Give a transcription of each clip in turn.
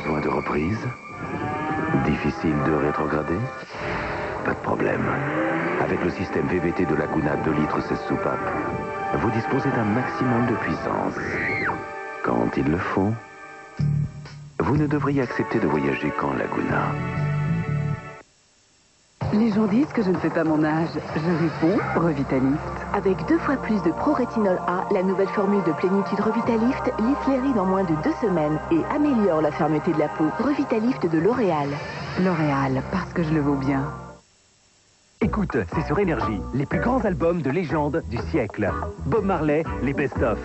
Besoin de reprise? Difficile de rétrograder? Pas de problème. Avec le système VVT de Laguna 2 litres 16 soupapes, vous disposez d'un maximum de puissance. Quand il le faut, vous ne devriez accepter de voyager qu'en Laguna. Les gens disent que je ne fais pas mon âge. Je réponds Revitalift. Avec 2 fois plus de Pro-Rétinol A, la nouvelle formule de plénitude Revitalift lisse les rides en moins de 2 semaines et améliore la fermeté de la peau. Revitalift de L'Oréal. L'Oréal, parce que je le vaux bien. Écoute, c'est sur Énergie, les plus grands albums de légende du siècle. Bob Marley, les best-of.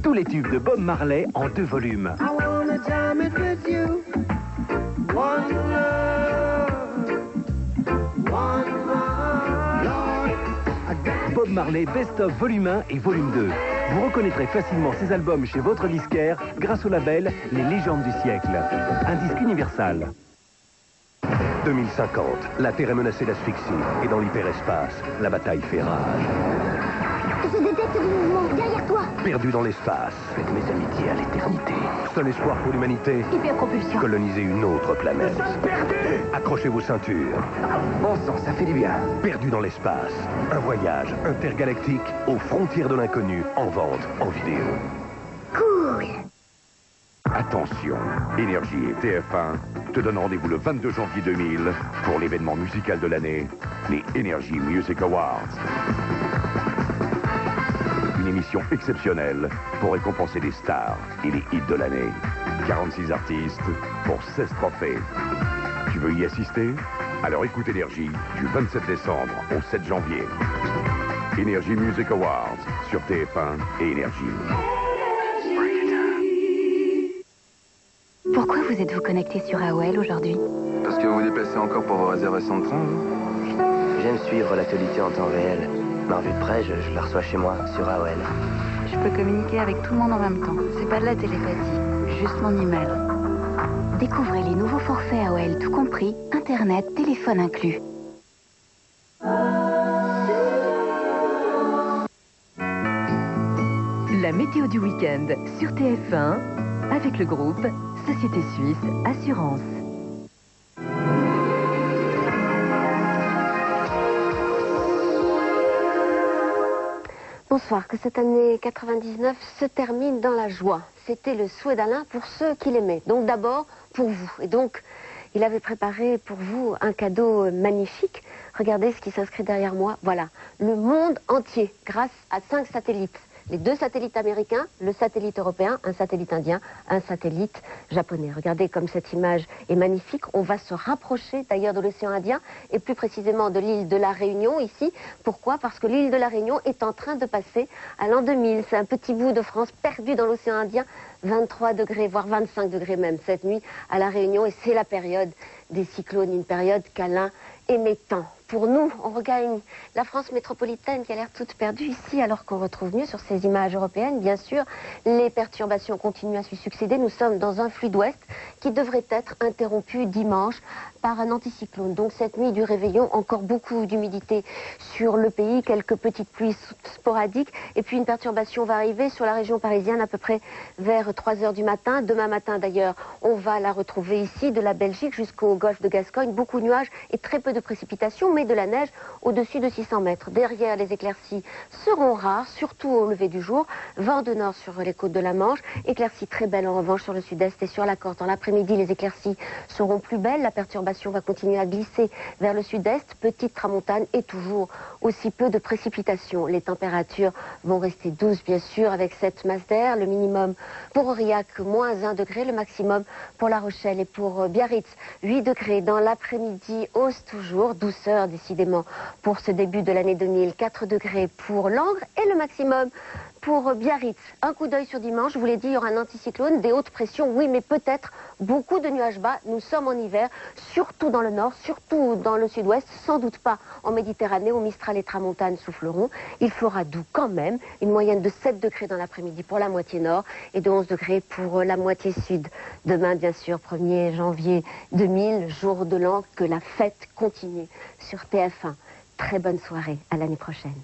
Tous les tubes de Bob Marley en 2 volumes. Bob Marley Best-of Volume 1 et Volume 2. Vous reconnaîtrez facilement ces albums chez votre disquaire grâce au label Les Légendes du siècle. Un disque universal. 2050, la Terre est menacée d'asphyxie. Et dans l'hyperespace, la bataille fait rage. Je détecte du mouvement derrière toi. Perdu dans l'espace. Faites mes amitiés à l'éternité. Seul espoir pour l'humanité, Hyperpropulsion. coloniser une autre planète. Accrochez vos ceintures. Bon sang, ça fait du bien. Perdu dans l'espace. Un voyage intergalactique aux frontières de l'inconnu, en vente, en vidéo. Cool. Attention, Énergie et TF1 te donnent rendez-vous le 22 janvier 2000 pour l'événement musical de l'année, les Energy Music Awards. Une émission exceptionnelle pour récompenser les stars et les hits de l'année. 46 artistes pour 16 trophées. Tu veux y assister? Alors écoute Énergie du 27 décembre au 7 janvier. Energy Music Awards sur TF1 et Énergie. Pourquoi vous êtes-vous connecté sur AOL aujourd'hui? Parce que vous vous déplacez encore pour vos réservations de train, J'aime suivre l'actualité en temps réel. Ma revue de presse, je la reçois chez moi, sur AOL. Je peux communiquer avec tout le monde en même temps. C'est pas de la télépathie, juste mon email. Découvrez les nouveaux forfaits AOL tout compris, Internet, téléphone inclus. La météo du week-end sur TF1 avec le groupe Société Suisse Assurance. Bonsoir, que cette année 99 se termine dans la joie. C'était le souhait d'Alain pour ceux qui l'aimaient. Donc d'abord pour vous. Et donc, il avait préparé pour vous un cadeau magnifique. Regardez ce qui s'inscrit derrière moi. Voilà, le monde entier grâce à 5 satellites. Les 2 satellites américains, le satellite européen, un satellite indien, un satellite japonais. Regardez comme cette image est magnifique. On va se rapprocher d'ailleurs de l'océan Indien et plus précisément de l'île de la Réunion ici. Pourquoi? Parce que l'île de la Réunion est en train de passer à l'an 2000. C'est un petit bout de France perdu dans l'océan Indien. 23 degrés, voire 25 degrés même cette nuit à la Réunion. Et c'est la période des cyclones, une période qu'Alain aimait tant. Pour nous, on regagne la France métropolitaine qui a l'air toute perdue ici, alors qu'on retrouve mieux sur ces images européennes. Bien sûr, les perturbations continuent à se succéder. Nous sommes dans un flux d'ouest qui devrait être interrompu dimanche par un anticyclone. Donc cette nuit du réveillon, encore beaucoup d'humidité sur le pays, quelques petites pluies sporadiques. Et puis une perturbation va arriver sur la région parisienne à peu près vers 3 h du matin. Demain matin d'ailleurs, on va la retrouver ici, de la Belgique jusqu'au golfe de Gascogne. Beaucoup de nuages et très peu de précipitations, mais de la neige au-dessus de 600 mètres. Derrière, les éclaircies seront rares, surtout au lever du jour. Vent de nord sur les côtes de la Manche. Éclaircies très belles en revanche sur le sud-est et sur la Corse. Dans l'après-midi, les éclaircies seront plus belles. La perturbation va continuer à glisser vers le sud-est. Petite tramontane et toujours aussi peu de précipitations. Les températures vont rester douces, bien sûr, avec cette masse d'air. Le minimum pour Aurillac, moins 1 degré. Le maximum pour La Rochelle et pour Biarritz, 8 degrés. Dans l'après-midi, hausse toujours, douceur décidément pour ce début de l'année 2000. 4 degrés pour Langres et le maximum pour Biarritz. Un coup d'œil sur dimanche, je vous l'ai dit, il y aura un anticyclone, des hautes pressions, oui, mais peut-être beaucoup de nuages bas. Nous sommes en hiver, surtout dans le nord, surtout dans le sud-ouest, sans doute pas en Méditerranée où Mistral et Tramontane souffleront. Il fera doux quand même, une moyenne de 7 degrés dans l'après-midi pour la moitié nord et de 11 degrés pour la moitié sud. Demain, bien sûr, 1er janvier 2000, jour de l'an, que la fête continue sur TF1. Très bonne soirée, à l'année prochaine.